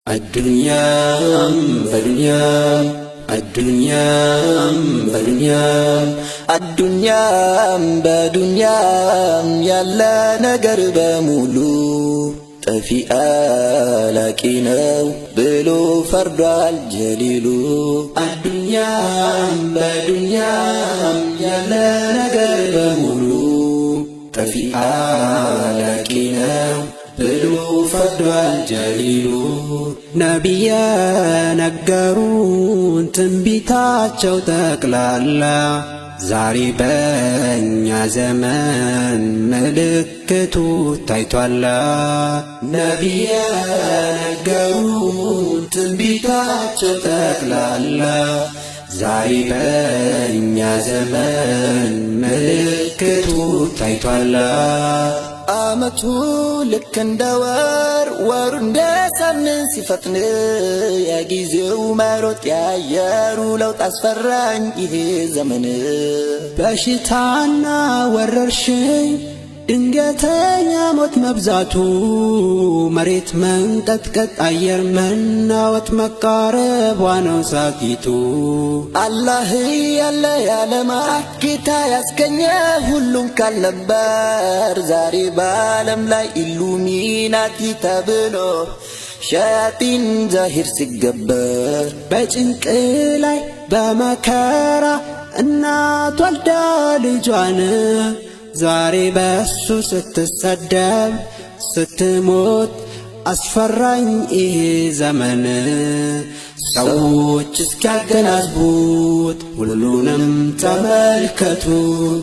الدنيا بدنيا الدنيا بدنيا الدنيا بدنيا يلا نجر بمولو طفي آلاكي نو بلو فرد الجليلو الدنيا بدنيا يلا نجر بمولو طفي آلاكي نو بلو فرد الجليلو نبيا نجرون تنبيتاچو تقلالا زاري بنيا زمان ملكتو تايتوالا نبيا نجرون تنبيتاچو تقلالا زاري بنيا زمان ملكتو تايتوالا آمتو لك اندوار وارندسا من صفتن يا جيزو ماروت يا يارو لو تاسفران إيه زمن باشتانا وررشي دنجتين موت مبزاتو مريت من قد أير من ناوت مقارب وانو ساكيتو الله يلا يا لما كتا يسكنيا هلون كالنبار زاري بالم لا إلوميناتي تبلو شياطين زاهر سيقبر بجنك إلاي بمكارا النات والدا لجوانا زاري بسو ستسدب ستموت أسفرين إيه زمن سووش اسكاقنازبوت ولونم تملكتو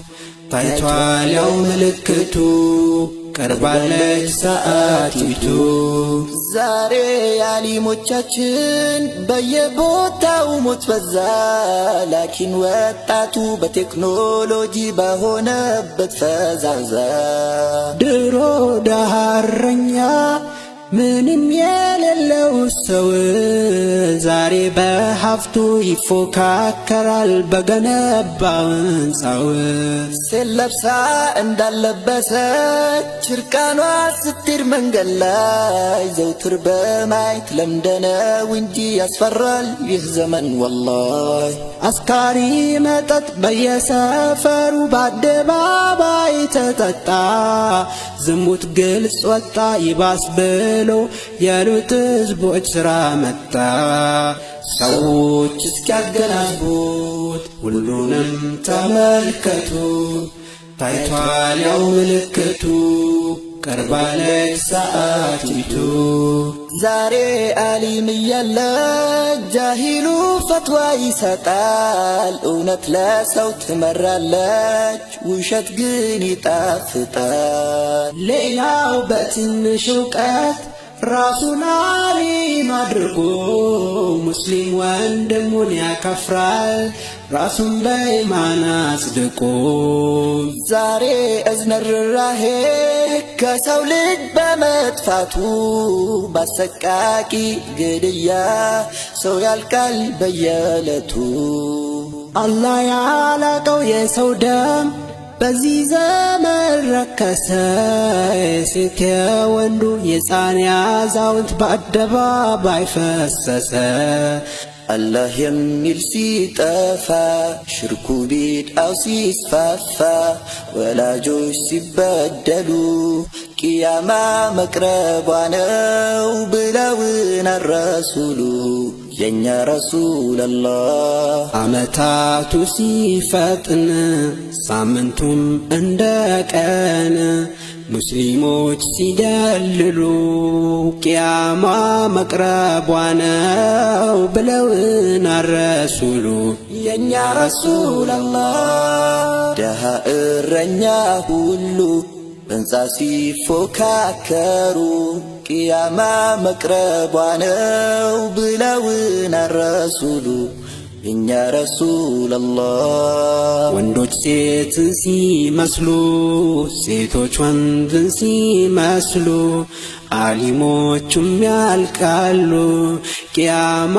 طايتوال يوم ملكتو كربالك ساعتيتو زاري علي موچاچن بيبوتاو موت بزا لكن وطاتو بتكنولوجي بهونبت فزازا درو دهرنيا ምንም የሌለው ሰው ዛሬ በሀብቱ ይፎካከራል በገነባው ሕንፃው ስለብሳ እንዳለበሰች እርቃኗ ስትሄድ መንገድ ላይ ዘውትር በማየት ለምደነው እንጂ ያስፈራል ይህ ዘመን ወላሂ አስካሪ መጠጥ በየሰፈሩ በአደባባይ ተጠጣ ዝሙት ግልጽ ወጣ ይባስ ብሎ ያሉት ህዝቦች ስራ መጣ ሰዎች እስኪያገናዝቡት ሁሉንም ተመልከቱ ታይቷል ያው ምልክቱ ቀርባለች ሰዓቲቱ ዛሬ ዓሊም እያለ ጃሂሉ ፈትዋ ይሰጣል እውነት ለሰው ትመራለች ውሸት ግን ይጣፍጣል ሌላው በትንሽ እውቀት ራሱን ዓሊም አድርጎ ሙስሊም ወንድሙን ያከፍራል ራሱን በኢማን አጽድቆ ዛሬ እዝነርራሄ ከሰው ልጅ በመጥፋቱ ባሰቃቂ ግድያ ሰው ያልቃል በየዕለቱ አላህ ያላቀው የሰው ደም በዚህ ዘመን ረከሰ ሴት ወንዱ የሕፃን ያዛውንት በአደባባይ ፈሰሰ الله يميل سيطفى شركو بيدعو سيسفافى ولا جوش سيبدلو قياما مقربانو بلاونا الرسولو ينيا رسول الله عمتاتو سيفتن سامنتم اندكان ሙስሊሞች ሲደልሉ ቂያማ መቅረቧ ነው ብለውና ረሱሉ የኛ ረሱል አላህ ደሃ እረኛ ሁሉ በንጻ ሲፎካከሩ ቂያማ መቅረቧ ነው ብለውና ረሱሉ የኛ ረሱል አላህ ወንዶች ሴትን ሲመስሉ ሴቶች ወንድን ሲመስሉ ዓሊሞቹም ያልቃሉ ቂያማ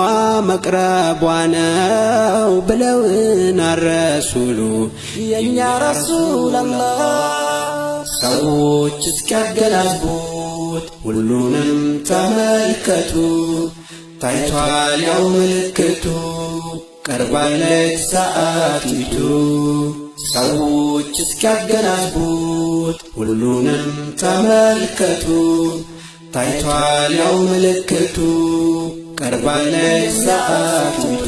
መቅረቧ ነው ብለውና ረሱሉ የኛ ረሱል አላህ ሰዎች እስኪያገላብጡ ሁሉንም ተመልከቱ ታይቷል ያው ምልክቱ ቀርባለች ሰዓቲቱ ሰዎች እስኪያገናዝቡት ሁሉንም ተመልከቱ ታይቷል ያው ምልክቱ ቀርባለች ሰዓቲቱ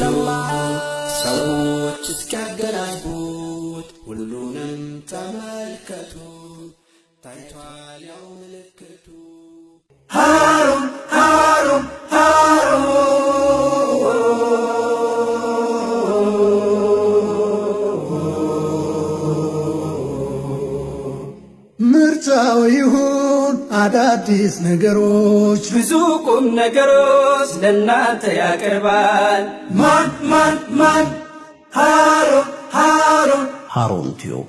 ሰዎች እስኪያገናዝቡት ሁሉንም ተመልከቱ ታይቷል ያው ምልክቱ ሃሩን ሃሩን ሃሩን ምርጫው ይሁን አዳዲስ ነገሮች ብዙ ቁም ነገሮች ለእናንተ ያቀርባል። ማን ሃሩን ቲዩብ